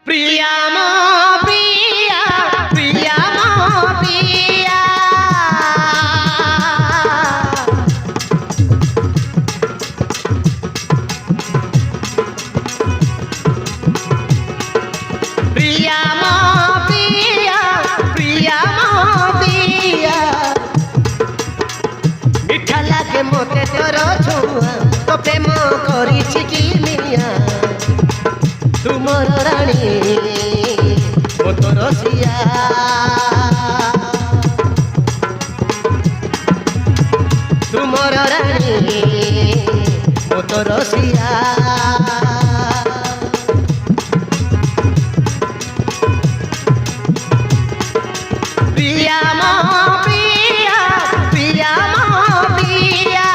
प्रिया मो प्रिया प्रिया मो प्रिया प्रिया मो प्रिया प्रिया मो प्रिया मिठा लागे मोते तोर छुआ तो प्रेम करिछि कि मिया तुमर रानी मो तो रसिया तुमर रानी मो तो रसिया प्रिया मो प्रिया प्रिया मो प्रिया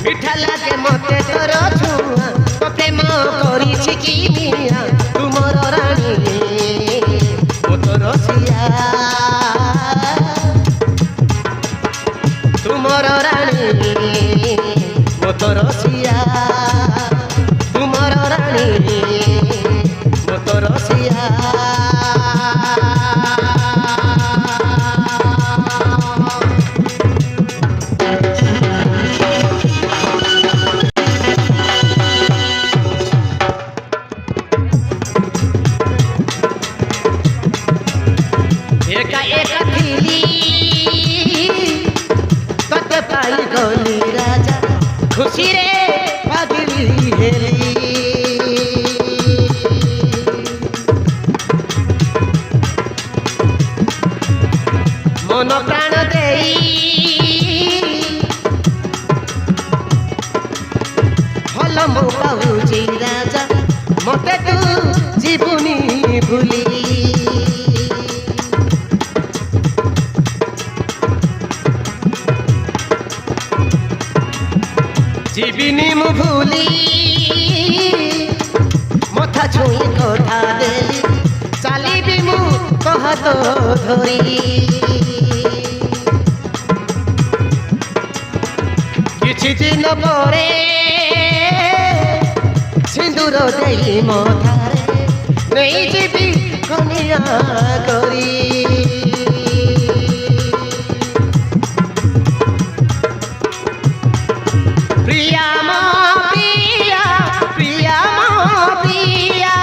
मिठा लागे मते तोर छुआ तो प्रेम करिछि कि मिया तुमर रानी मो तो रसिया तुमर रानी मो तो रसिया तुमर रानी मो तो रसिया एका एका थिली कत पाई गली राजा खुशी रे पागली हेली मन प्राण देई भल मो पाउछि राजा मते तू जीवनी भूली जीविनी मु भूली मथा छुई कथा देली चालिबी मु कहत धरी किछि दिन परे सिंदूर देई मथारे नहीं जीवी कनिया करी प्रिया मो प्रिया प्रिया मो प्रिया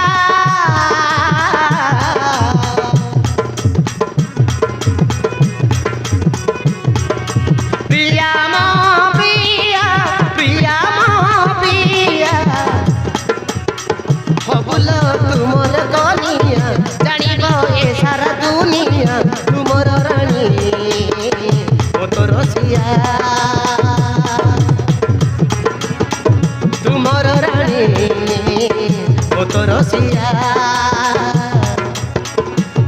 प्रिया मो प्रिया प्रिया मो प्रिया हबुल तुमर कनिया जानिब ए सारा दुनिया तुमर रानी मो तो रसिया तुमर रानी मो तो रसिया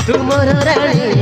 तुमर रानी